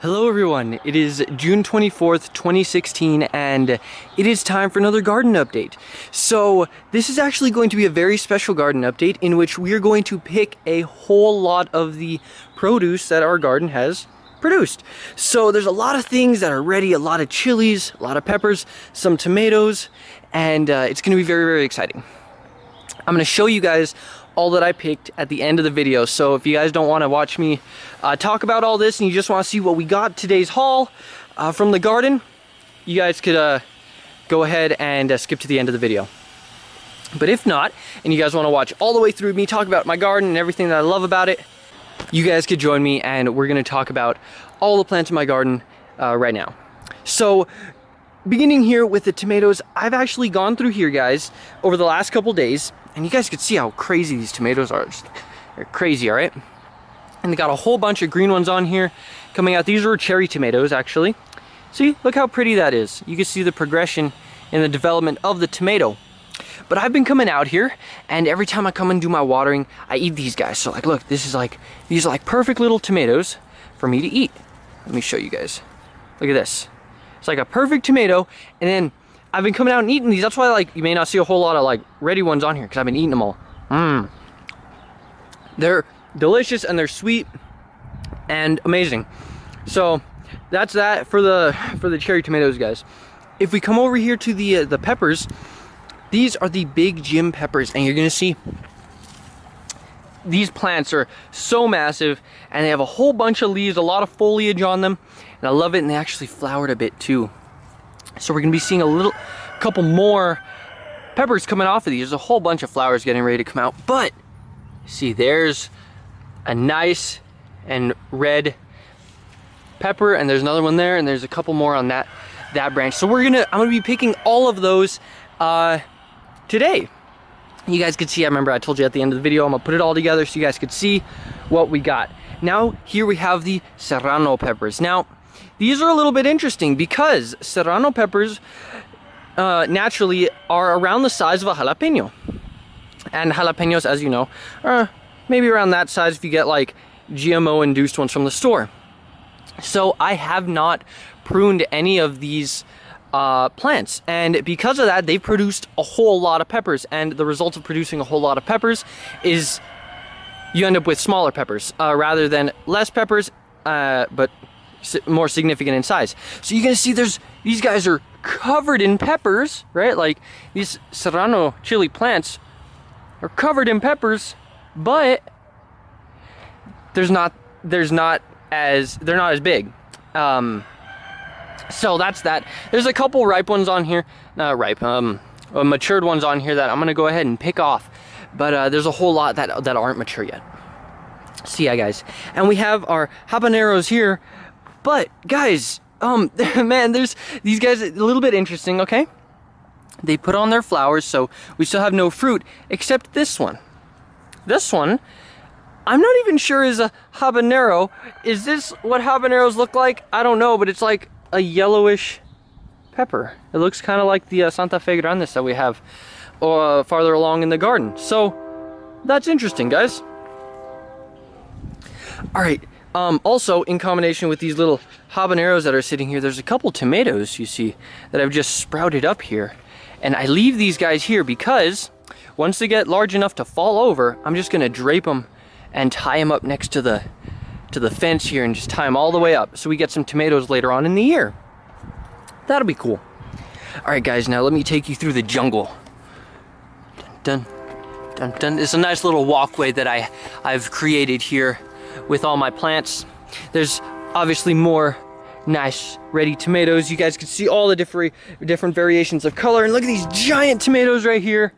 Hello everyone, it is June 24th, 2016, and it is time for another garden update. So this is actually going to be a very special garden update in which we are going to pick a whole lot of the produce that our garden has produced. So there's a lot of things that are ready, a lot of chilies, a lot of peppers, some tomatoes, and it's going to be very, very exciting. I'm going to show you guys all that I picked at the end of the video. So if you guys don't want to watch me talk about all this and you just want to see what we got today's haul from the garden, you guys could go ahead and skip to the end of the video. But if not, and you guys want to watch all the way through me talk about my garden and everything that I love about it, you guys could join me and we're going to talk about all the plants in my garden right now. So beginning here with the tomatoes, I've actually gone through here, guys, over the last couple days, and you guys could see how crazy these tomatoes are. They're crazy, all right? And they got a whole bunch of green ones on here coming out. These are cherry tomatoes, actually. See, look how pretty that is. You can see the progression in the development of the tomato. But I've been coming out here, and every time I come and do my watering, I eat these guys. So like, look, these are like perfect little tomatoes for me to eat. Let me show you guys. Look at this. It's like a perfect tomato, and then I've been coming out and eating these. That's why, like, you may not see a whole lot of like ready ones on here because I've been eating them all. They're delicious and they're sweet and amazing. So that's that for the cherry tomatoes, guys. If we come over here to the peppers, these are the big Jim peppers, and you're gonna see these plants are so massive, and they have a whole bunch of leaves, a lot of foliage on them, and I love it. And they actually flowered a bit too. So we're gonna be seeing a couple more peppers coming off of these. There's a whole bunch of flowers getting ready to come out. But see, there's a nice and red pepper, and there's another one there, and there's a couple more on that branch. So I'm gonna be picking all of those today. You guys could see, I remember I told you at the end of the video, I'm gonna put it all together so you guys could see what we got. Now here we have the serrano peppers. Now these are a little bit interesting because serrano peppers naturally are around the size of a jalapeno. And jalapenos, as you know, are maybe around that size if you get like GMO induced ones from the store. So I have not pruned any of these plants, and because of that, they've produced a whole lot of peppers. And the result of producing a whole lot of peppers is you end up with smaller peppers rather than less peppers, but more significant in size. So you're gonna see these guys are covered in peppers, right? Like these serrano chili plants are covered in peppers, but they're not as big. So that's that. There's a couple ripe ones on here, not ripe, matured ones on here that I'm gonna go ahead and pick off. But there's a whole lot that aren't mature yet. See ya, guys. And we have our habaneros here. But guys, man, there's these guys a little bit interesting, okay? They put on their flowers, so we still have no fruit, except this one. This one, I'm not even sure is a habanero. Is this what habaneros look like? I don't know, but it's like a yellowish pepper. It looks kind of like the Santa Fe Grandes that we have farther along in the garden. So that's interesting, guys. All right. Also, in combination with these little habaneros that are sitting here, there's a couple tomatoes, you see, that have just sprouted up here. And I leave these guys here because once they get large enough to fall over, I'm just gonna drape them and tie them up next to the fence here and just tie them all the way up so we get some tomatoes later on in the year. That'll be cool. All right, guys, now let me take you through the jungle. Dun, dun, dun, dun. It's a nice little walkway that I've created here with all my plants. There's obviously more nice ready tomatoes. You guys can see all the different variations of color, and look at these giant tomatoes right here.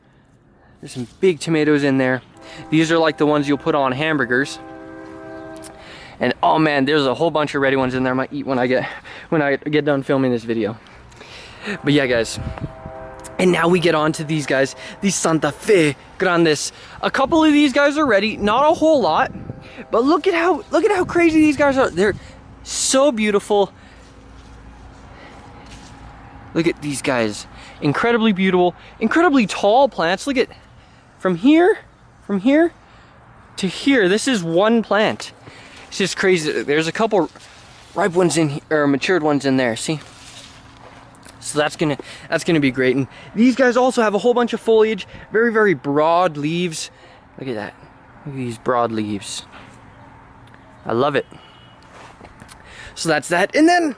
There's some big tomatoes in there. These are like the ones you'll put on hamburgers. And oh man, there's a whole bunch of ready ones in there I might eat when I get done filming this video. But yeah, guys. And now we get on to these guys, these Santa Fe Grandes. A couple of these guys are ready, not a whole lot, but look at how crazy these guys are. They're so beautiful. Look at these guys, incredibly beautiful, incredibly tall plants. Look at from here to here. This is one plant. It's just crazy. There's a couple ripe ones in here, or matured ones in there, see? So that's gonna be great. And these guys also have a whole bunch of foliage, very, very broad leaves. Look at that. Look at these broad leaves. I love it. So that's that. And then,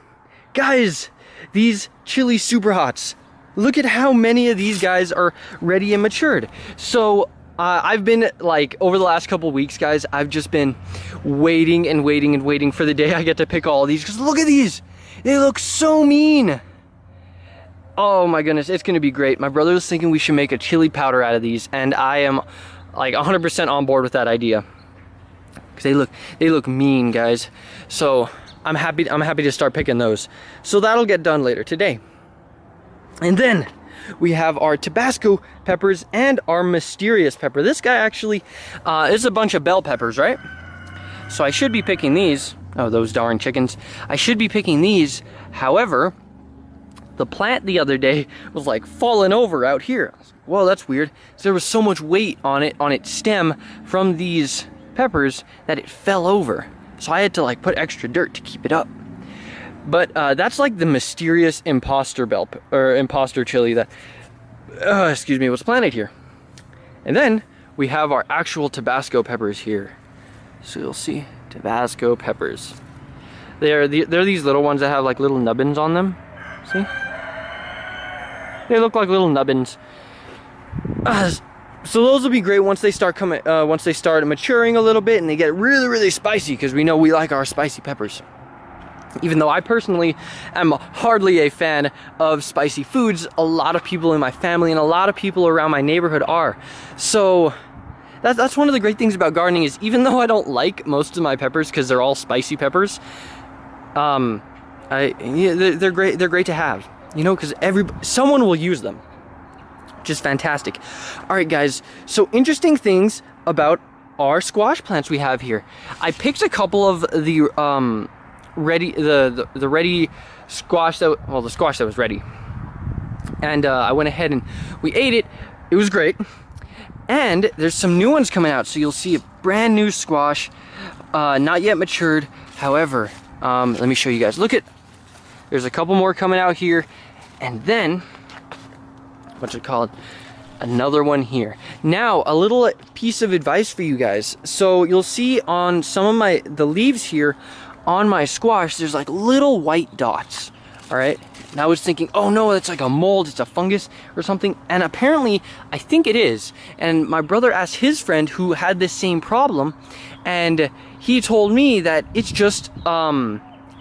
guys, these chili super hots. Look at how many of these guys are ready and matured. So I've been, like, over the last couple weeks, guys, I've just been waiting and waiting and waiting for the day I get to pick all of these. Because look at these. They look so mean. Oh my goodness, it's gonna be great. My brother was thinking we should make a chili powder out of these, and I am like 100% on board with that idea. Because they look mean, guys. So I'm happy to start picking those. So that'll get done later today. And then we have our Tabasco peppers and our mysterious pepper. This guy actually is a bunch of bell peppers, right? So I should be picking these. Oh, those darn chickens. I should be picking these. However, the plant the other day was like falling over out here. I was like, whoa, that's weird. So there was so much weight on its stem from these peppers that it fell over. So I had to like put extra dirt to keep it up. But that's like the mysterious imposter imposter chili that, excuse me, was planted here. And then we have our actual Tabasco peppers here. So you'll see Tabasco peppers. They're these little ones that have like little nubbins on them. See? They look like little nubbins. So those will be great once they start maturing a little bit and they get really, really spicy, because we know we like our spicy peppers. Even though I personally am hardly a fan of spicy foods, a lot of people in my family and a lot of people around my neighborhood are. So that's one of the great things about gardening, is even though I don't like most of my peppers because they're all spicy peppers, they're great. They're great to have, you know, because someone will use them, which is fantastic. All right, guys. So interesting things about our squash plants we have here. I picked a couple of the ready squash the squash that was ready, and I went ahead and we ate it. It was great. And there's some new ones coming out, so you'll see a brand new squash, not yet matured. However, let me show you guys. Look at, there's a couple more coming out here, and then what's it called? Another one here. Now, a little piece of advice for you guys. So you'll see on some of the leaves here on my squash, there's like little white dots. All right. And I was thinking, oh no, it's like a mold, it's a fungus or something. And apparently, I think it is. And my brother asked his friend who had this same problem, and he told me that it's just,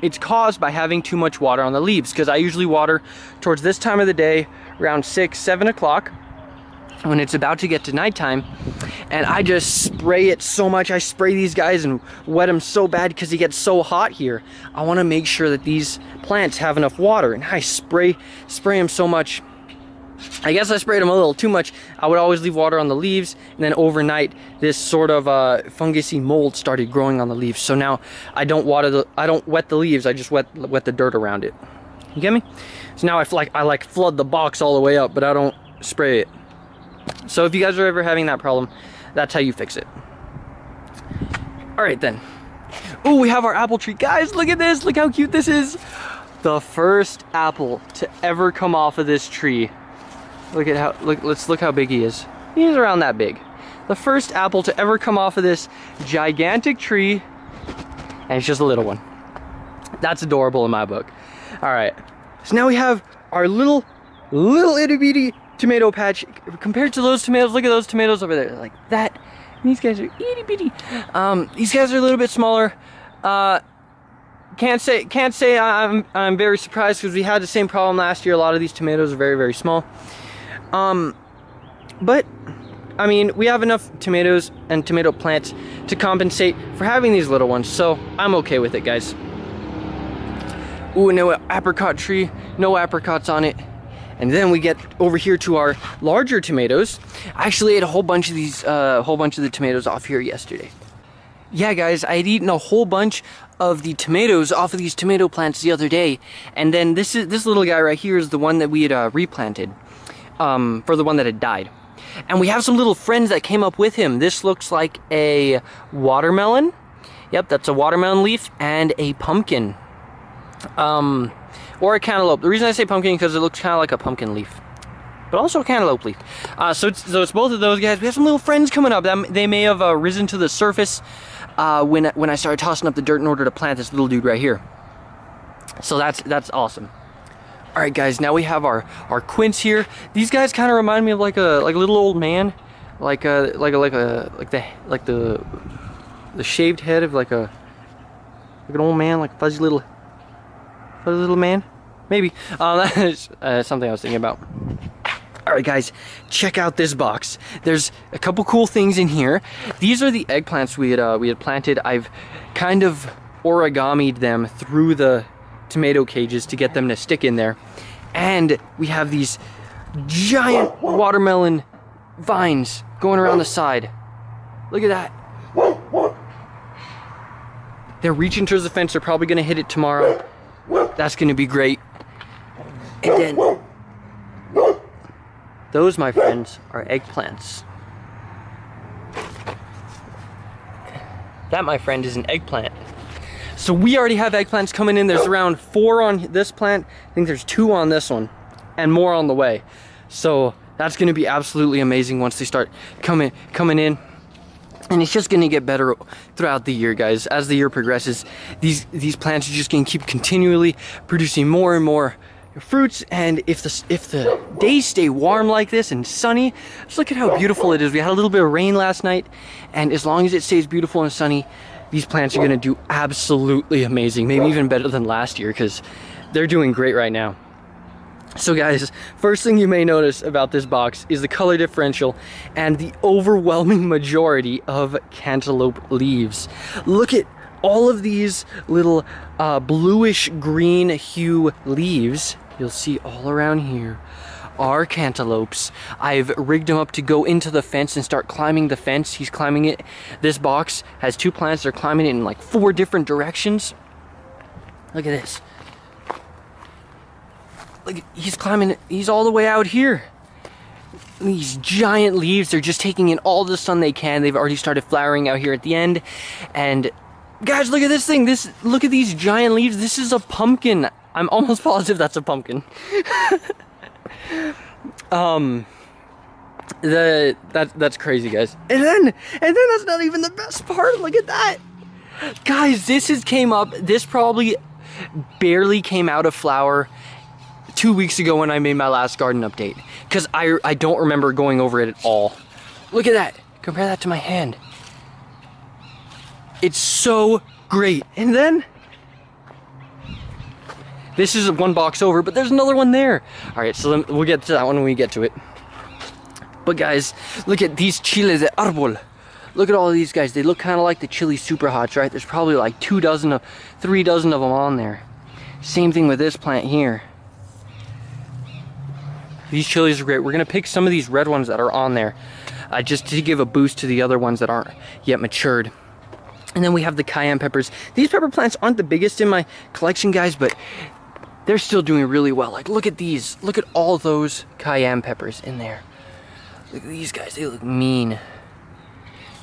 it's caused by having too much water on the leaves. Because I usually water towards this time of the day, around 6, 7 o'clock, when it's about to get to nighttime, and I just spray it so much. I spray these guys and wet them so bad because it gets so hot here. I want to make sure that these plants have enough water, and I spray them so much. I guess I sprayed them a little too much. I would always leave water on the leaves, and then overnight this sort of fungusy mold started growing on the leaves. So now I don't wet the leaves. I just wet the dirt around it. You get me? So now I flood the box all the way up, but I don't spray it. So if you guys are ever having that problem, that's how you fix it. All right then. Oh, we have our apple tree. Guys, look at this. Look how cute this is. The first apple to ever come off of this tree. Let's look how big he is. He's around that big. The first apple to ever come off of this gigantic tree, and it's just a little one. That's adorable in my book. All right. So now we have our little itty bitty tomato patch. Compared to those tomatoes, look at those tomatoes over there, like that. These guys are itty bitty. These guys are a little bit smaller. Can't say I'm very surprised, because we had the same problem last year. A lot of these tomatoes are very, very small. But I mean, we have enough tomatoes and tomato plants to compensate for having these little ones, so I'm okay with it, guys. Ooh, no apricot tree, no apricots on it. And then we get over here to our larger tomatoes. I actually ate a whole bunch of the tomatoes off here yesterday. Yeah, guys, I had eaten a whole bunch of the tomatoes off of these tomato plants the other day. And then this little guy right here is the one that we had replanted for the one that had died. And we have some little friends that came up with him. This looks like a watermelon. Yep, that's a watermelon leaf and a pumpkin. or a cantaloupe. The reason I say pumpkin because it looks kind of like a pumpkin leaf, but also a cantaloupe leaf. So it's both of those guys. We have some little friends coming up. They may have risen to the surface when I started tossing up the dirt in order to plant this little dude right here. So that's awesome. All right, guys. Now we have our quince here. These guys kind of remind me of like a little old man, like the shaved head of like an old man, like a fuzzy little man, maybe. That's something I was thinking about. All right, guys, check out this box. There's a couple cool things in here. These are the eggplants we had planted. I've kind of origamied them through the tomato cages to get them to stick in there, and we have these giant watermelon vines going around the side. Look at that. They're reaching towards the fence. They're probably gonna hit it tomorrow. That's gonna be great. And then those, my friends, are eggplants. That, my friend, is an eggplant. So we already have eggplants coming in. There's around 4 on this plant. I think there's 2 on this one, and more on the way. So that's gonna be absolutely amazing once they start coming in. And it's just gonna get better throughout the year, guys. As the year progresses, these plants are just gonna keep continually producing more and more fruits. And if the days stay warm like this and sunny, just look at how beautiful it is. We had a little bit of rain last night, and as long as it stays beautiful and sunny, these plants are gonna do absolutely amazing. Maybe even better than last year, because they're doing great right now. So guys, first thing you may notice about this box is the color differential and the overwhelming majority of cantaloupe leaves. Look at all of these little bluish green hue leaves. You'll see all around here are cantaloupes. I've rigged him up to go into the fence and start climbing the fence. He's climbing it. This box has 2 plants. They're climbing it in like 4 different directions. Look at this. Like, he's climbing, he's all the way out here. These giant leaves, they're just taking in all the sun they can. They've already started flowering out here at the end. And guys, look at this thing. Look at these giant leaves. This is a pumpkin. I'm almost positive that's a pumpkin. That's crazy, guys. And then that's not even the best part. Look at that. Guys, this probably barely came out of flower 2 weeks ago when I made my last garden update, because I don't remember going over it at all. Look at that. Compare that to my hand. It's so great. And then this is 1 box over, but there's another one there. All right, so we'll get to that one when we get to it. But guys, look at these chiles de árbol. Look at all of these guys. They look kind of like the chili super hots, right? There's probably like 3 dozen of them on there. Same thing with this plant here. These chilies are great. We're gonna pick some of these red ones that are on there, just to give a boost to the other ones that aren't yet matured. And then we have the cayenne peppers. These pepper plants aren't the biggest in my collection, guys, but they're still doing really well. Like, look at these. Look at all those cayenne peppers in there. Look at these guys. They look mean. A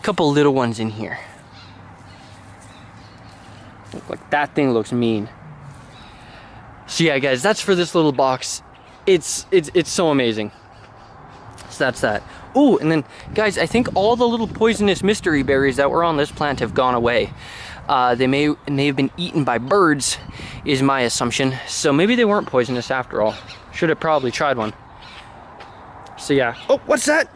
couple little ones in here. Look, like that thing looks mean. So yeah, guys, that's for this little box. It's so amazing. So that's that. Oh, and then guys, I think all the little poisonous mystery berries that were on this plant have gone away. They may have been eaten by birds, is my assumption. So maybe they weren't poisonous after all. Should have probably tried one. So yeah. Oh, what's that?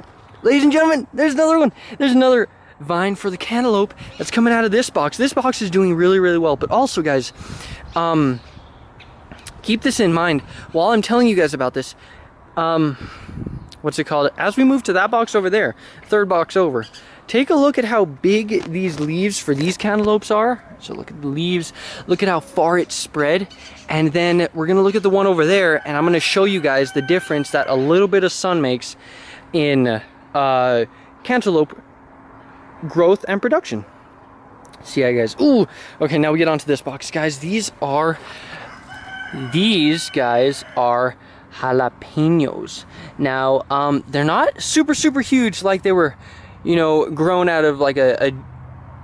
Ladies and gentlemen, there's another one. There's another vine for the cantaloupe that's coming out of this box. This box is doing really, really well. But also, guys, keep this in mind while I'm telling you guys about this. What's it called? As we move to that box over there, 3rd box over, take a look at how big these leaves for these cantaloupes are. So look at the leaves, look at how far it's spread. And then we're gonna look at the one over there, and I'm gonna show you guys the difference that a little bit of sun makes in cantaloupe growth and production. See ya, guys. Ooh, okay, now we get onto this box, guys. These guys are jalapenos. Now, they're not super huge like they were, you know, grown out of like a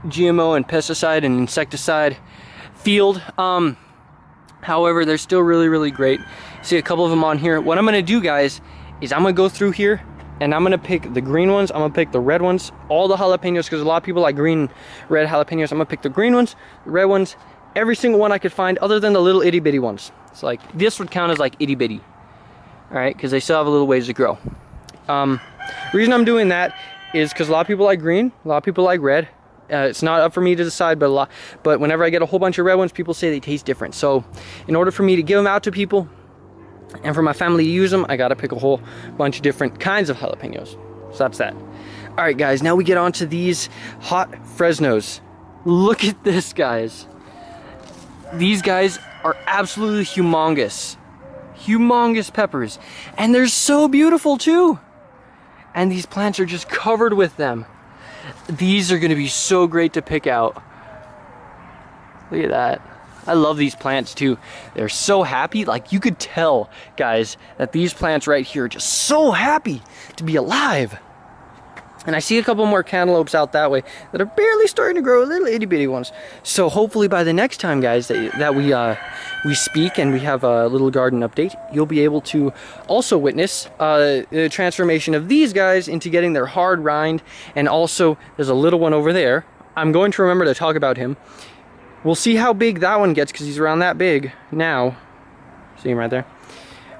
GMO and pesticide and insecticide field. However, they're still really, really great. See a couple of them on here. What I'm gonna do, guys, is I'm gonna go through here and I'm gonna pick the green ones, I'm gonna pick the red ones, all the jalapenos, because a lot of people like green, red jalapenos. I'm gonna pick the green ones, the red ones, every single one I could find other than the little itty bitty ones. It's like, this would count as like itty bitty, all right, because they still have a little ways to grow. Reason I'm doing that is because a lot of people like green, a lot of people like red. It's not up for me to decide, but whenever I get a whole bunch of red ones, people say they taste different. So in order for me to give them out to people and for my family to use them, I gotta pick a whole bunch of different kinds of jalapenos. So that's that. All right, guys, now we get on to these hot Fresnos. Look at this, guys. These guys are absolutely humongous. Humongous peppers. And they're so beautiful too. And these plants are just covered with them. These are gonna be so great to pick out. Look at that. I love these plants too. They're so happy. Like, you could tell, guys, that these plants right here are just so happy to be alive. And I see a couple more cantaloupes out that way that are barely starting to grow, little itty bitty ones. So hopefully by the next time, guys, that we speak and we have a little garden update, you'll be able to also witness the transformation of these guys into getting their hard rind. And also, there's a little one over there. I'm going to remember to talk about him. We'll see how big that one gets because he's around that big now. See him right there?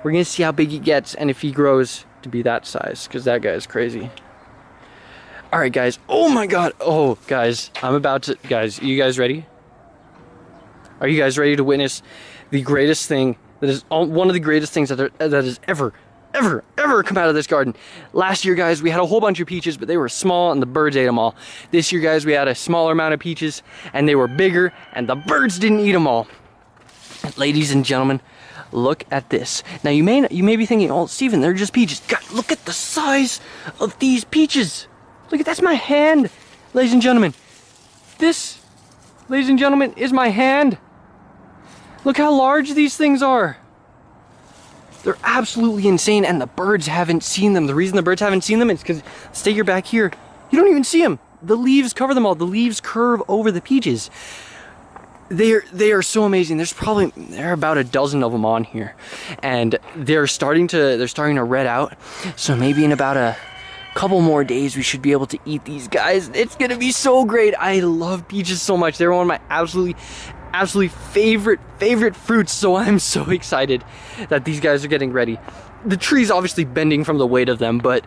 We're gonna see how big he gets and if he grows to be that size, because that guy is crazy. All right, guys. Oh my God. Oh, guys, I'm about to, guys, are you guys ready? Are you guys ready to witness the greatest thing that is one of the greatest things that has ever come out of this garden? Last year, guys, we had a whole bunch of peaches, but they were small and the birds ate them all. This year, guys, we had a smaller amount of peaches and they were bigger and the birds didn't eat them all. Ladies and gentlemen, look at this. Now, you may be thinking, oh, Steven, they're just peaches. God, look at the size of these peaches. Look at, that's my hand, ladies and gentlemen. This, ladies and gentlemen, is my hand. Look how large these things are. They're absolutely insane, and the birds haven't seen them. The reason the birds haven't seen them is because, stay here back here, you don't even see them. The leaves cover them all. The leaves curve over the peaches. They are so amazing. There are about a dozen of them on here, and they're starting to red out. So maybe in about a couple more days we should be able to eat these guys. It's gonna be so great. I love peaches so much. They're one of my absolutely favorite fruits, so I'm so excited that these guys are getting ready. The tree's obviously bending from the weight of them, but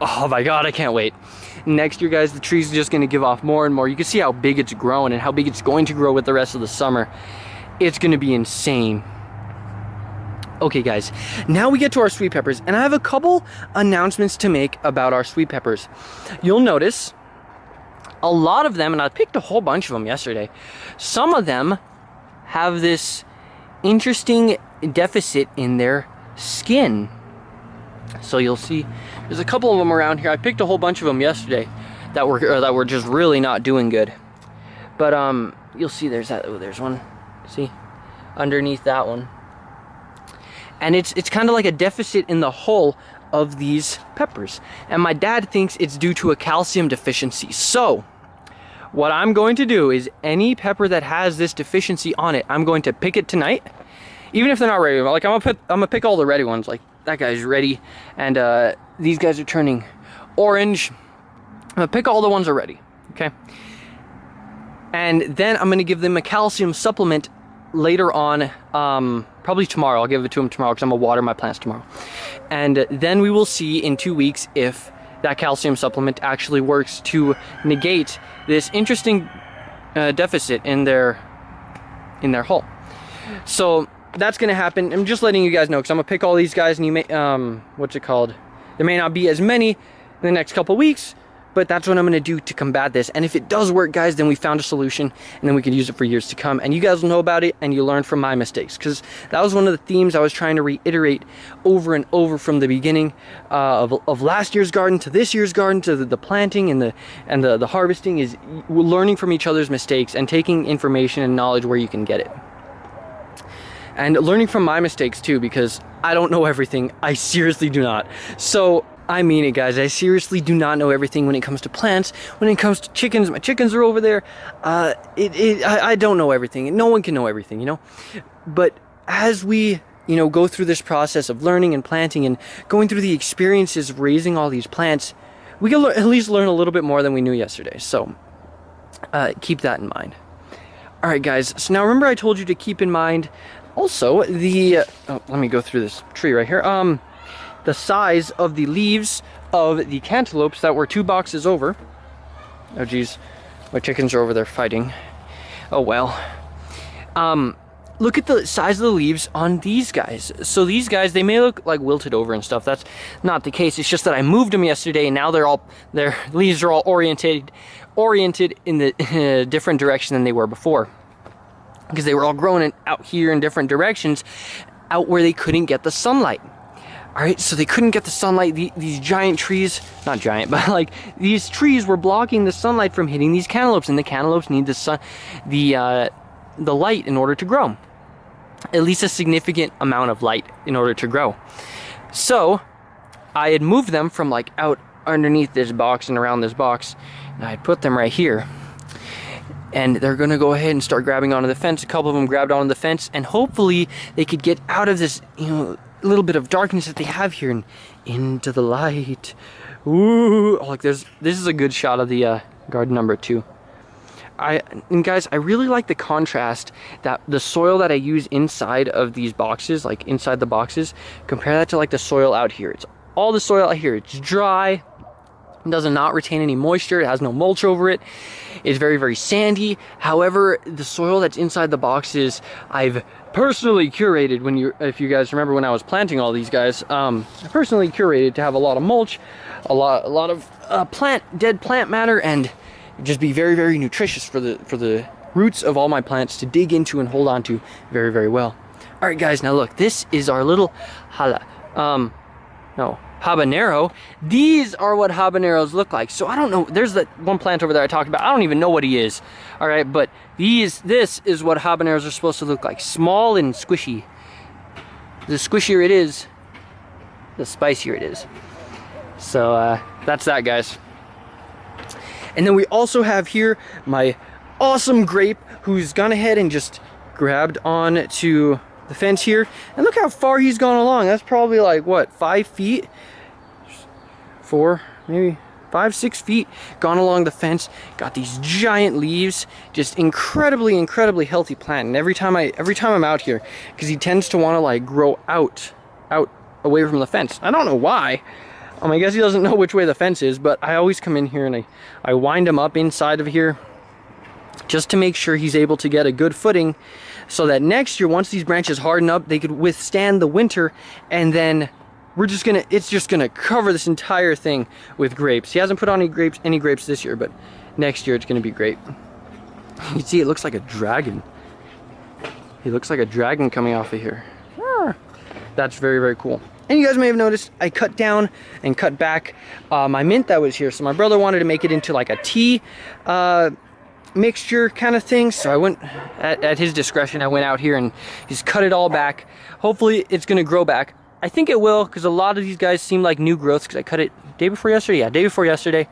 oh my God, I can't wait. Next year, guys, the tree's just gonna give off more and more. You can see how big it's growing and how big it's going to grow with the rest of the summer. It's gonna be insane. Okay, guys, now we get to our sweet peppers, and I have a couple announcements to make about our sweet peppers. You'll notice a lot of them, and I picked a whole bunch of them yesterday, some of them have this interesting deficit in their skin. So you'll see there's a couple of them around here. I picked a whole bunch of them yesterday that were just really not doing good. But you'll see there's one. See? Underneath that one. And it's kind of like a deficit in the hull of these peppers. And my dad thinks it's due to a calcium deficiency. So what I'm going to do is any pepper that has this deficiency on it, I'm going to pick it tonight. Even if they're not ready. Like, I'm gonna pick all the ready ones. Like, that guy's ready. And these guys are turning orange. I'm gonna pick all the ones that are ready, okay? And then I'm gonna give them a calcium supplement later on, probably tomorrow. I'll give it to them tomorrow because I'm gonna water my plants tomorrow. And then we will see in 2 weeks if that calcium supplement actually works to negate this interesting deficit in their hull. So that's gonna happen. I'm just letting you guys know because I'm gonna pick all these guys, and you may what's it called? There may not be as many in the next couple weeks, but that's what I'm gonna do to combat this. And if it does work, guys, then we found a solution, and then we can use it for years to come. And you guys will know about it, and you learn from my mistakes, because that was one of the themes I was trying to reiterate over and over from the beginning of last year's garden to this year's garden to the planting and the harvesting, is learning from each other's mistakes and taking information and knowledge where you can get it. And learning from my mistakes too, because I don't know everything. I seriously do not. So I mean it, guys. I seriously do not know everything when it comes to plants. When it comes to chickens, my chickens are over there. I don't know everything. No one can know everything, you know? But as we, you know, go through this process of learning and planting and going through the experiences of raising all these plants, we can at least learn a little bit more than we knew yesterday. So keep that in mind. All right, guys. So now remember I told you to keep in mind also the, let me go through this tree right here. The size of the leaves of the cantaloupes that were 2 boxes over. Oh geez, my chickens are over there fighting. Oh well. Look at the size of the leaves on these guys. So these guys, they may look like wilted over and stuff. That's not the case. It's just that I moved them yesterday and now their leaves are all oriented in the different direction than they were before. Because they were all growing out here in different directions, out where they couldn't get the sunlight. All right, so they couldn't get the sunlight. These giant trees, not giant, but like these trees were blocking the sunlight from hitting these cantaloupes, and the cantaloupes need the sun, the light in order to grow. At least a significant amount of light in order to grow. So I had moved them from like out underneath this box and around this box, and I had put them right here. And they're gonna go ahead and start grabbing onto the fence. A couple of them grabbed onto the fence, and hopefully they could get out of this, you know, little bit of darkness that they have here and into the light. Ooh, oh, like this is a good shot of the garden number 2. And guys, I really like the contrast that the soil that I use inside of these boxes, like inside the boxes, compare that to like the soil out here. It's all the soil out here. It's dry. It does not retain any moisture. It has no mulch over it. It's very, very sandy. However, the soil that's inside the boxes, I've personally curated. If you guys remember when I was planting all these guys, I personally curated to have a lot of mulch, a lot of dead plant matter, and just be very, very nutritious for the roots of all my plants to dig into and hold on to very, very well. All right, guys. Now look, this is our little habanero. These are what habaneros look like. So I don't know, there's that one plant over there I talked about. I don't even know what he is. All right, but this is what habaneros are supposed to look like. Small and squishy. The squishier it is, the spicier it is. So that's that, guys. And then we also have here my awesome grape, who's gone ahead and just grabbed on to the fence here, and look how far he's gone along. That's probably like what, 5 feet, 4, maybe 5, 6 feet gone along the fence. Got these giant leaves, just incredibly healthy plant. And every time I'm out here, because he tends to want to like grow out away from the fence. I don't know why. I guess he doesn't know which way the fence is, but I always come in here and I wind him up inside of here just to make sure he's able to get a good footing, so that next year, once these branches harden up, they could withstand the winter, and then it's just gonna cover this entire thing with grapes. He hasn't put on any grapes this year, but next year it's gonna be great. You can see it looks like a dragon. He looks like a dragon coming off of here. That's very, very cool. And you guys may have noticed I cut down and cut back my mint that was here. So my brother wanted to make it into like a tea mixture kind of thing, so I went at his discretion. I went out here and he's cut it all back. Hopefully it's gonna grow back. I think it will, because a lot of these guys seem like new growths, because I cut it day before yesterday. Yeah, day before yesterday.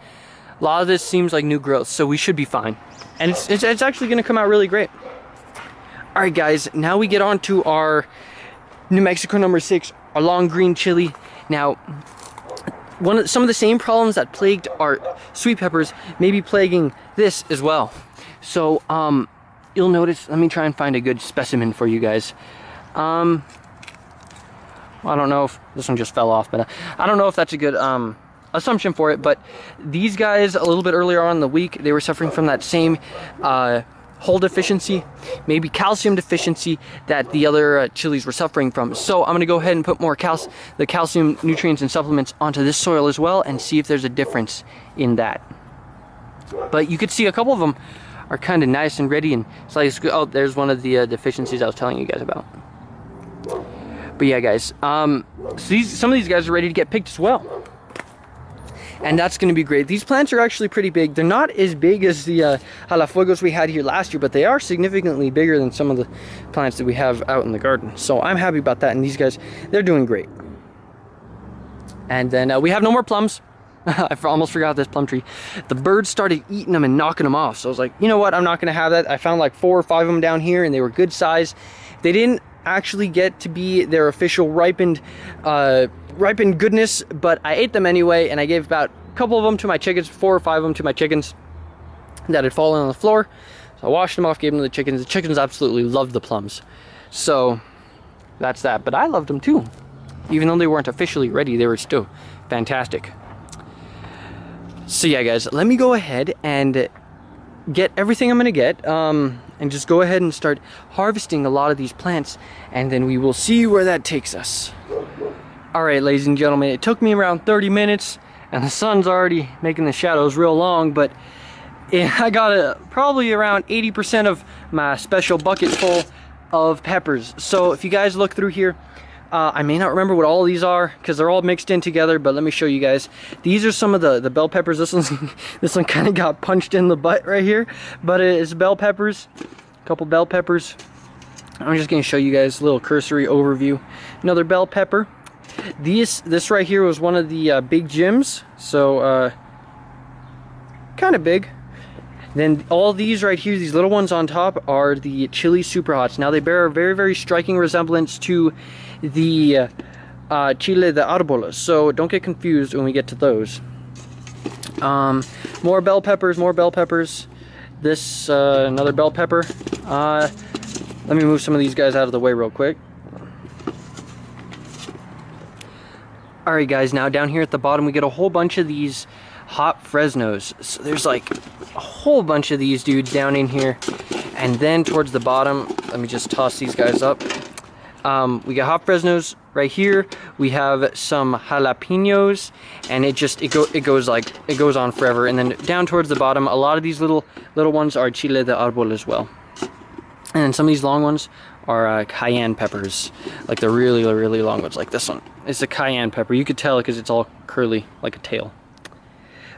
A lot of this seems like new growth, so we should be fine, and it's actually gonna come out really great. All right, guys, now we get on to our New Mexico number 6, our long green chili. Now, some of the same problems that plagued our sweet peppers may be plaguing this as well. So you'll notice, let me try and find a good specimen for you guys. I don't know if this one just fell off, but I don't know if that's a good assumption for it. But these guys, a little bit earlier on in the week, they were suffering from that same whole deficiency, maybe calcium deficiency that the other chilies were suffering from. So I'm going to go ahead and put more the calcium nutrients and supplements onto this soil as well, and see if there's a difference in that. But you could see a couple of them are kind of nice and ready, and it's like, oh, there's one of the deficiencies I was telling you guys about. But yeah, guys, so some of these guys are ready to get picked as well, and that's going to be great. These plants are actually pretty big. They're not as big as the jalafuegos we had here last year, but they are significantly bigger than some of the plants that we have out in the garden. So I'm happy about that, and these guys, they're doing great. And then we have no more plums. I almost forgot this plum tree. The birds started eating them and knocking them off. So I was like, you know what? I'm not gonna have that. I found like 4 or 5 of them down here, and they were good size. They didn't actually get to be their official ripened goodness, but I ate them anyway, and I gave about a couple of them to my chickens, 4 or 5 of them to my chickens that had fallen on the floor. So I washed them off, gave them to the chickens. The chickens absolutely loved the plums. So that's that. But I loved them too. Even though they weren't officially ready, they were still fantastic. So yeah, guys, let me go ahead and get everything I'm gonna get, and just go ahead and start harvesting a lot of these plants, and then we will see where that takes us. All right, ladies and gentlemen, it took me around 30 minutes, and the sun's already making the shadows real long, but I got probably around 80% of my special bucket full of peppers. So if you guys look through here, I may not remember what all of these are because they're all mixed in together, but let me show you guys. These are some of the bell peppers. This one kind of got punched in the butt right here, but it's bell peppers, a couple bell peppers. I'm just going to show you guys a little cursory overview. Another bell pepper. This right here was one of the big gems, so kind of big. Then all these right here, these little ones on top, are the chili super hots. Now they bear a very, very striking resemblance to the chile de arboles, so don't get confused when we get to those. More bell peppers, more bell peppers. This another bell pepper. Let me move some of these guys out of the way real quick. Alright guys, now down here at the bottom we get a whole bunch of these hot Fresnos. So there's like a whole bunch of these dudes down in here. And then towards the bottom, let me just toss these guys up. We got hot Fresnos right here. We have some jalapenos, and it goes on forever. And then down towards the bottom, a lot of these little ones are chile de árbol as well. And then some of these long ones are cayenne peppers, like the really, really long ones, like this one. It's a cayenne pepper. You could tell because it's all curly like a tail.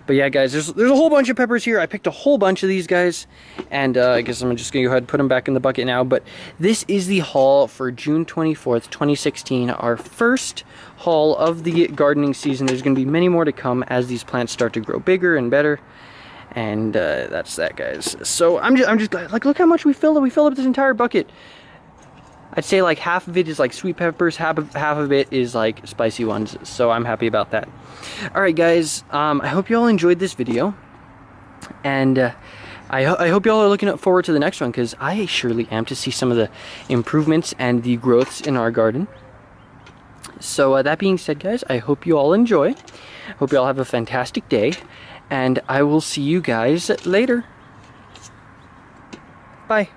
But yeah, guys, there's a whole bunch of peppers here. I picked a whole bunch of these guys, and I guess I'm just gonna go ahead and put them back in the bucket now. But this is the haul for June 24th, 2016, our first haul of the gardening season. There's gonna be many more to come as these plants start to grow bigger and better. And that's that, guys. So I'm just glad. Like, look how much we filled up. We filled up this entire bucket. I'd say like half of it is like sweet peppers, half of it is like spicy ones. So I'm happy about that. All right, guys. I hope you all enjoyed this video, and I hope you all are looking forward to the next one, because I surely am, to see some of the improvements and the growths in our garden. So that being said, guys, I hope you all enjoy. Hope you all have a fantastic day. And I will see you guys later. Bye.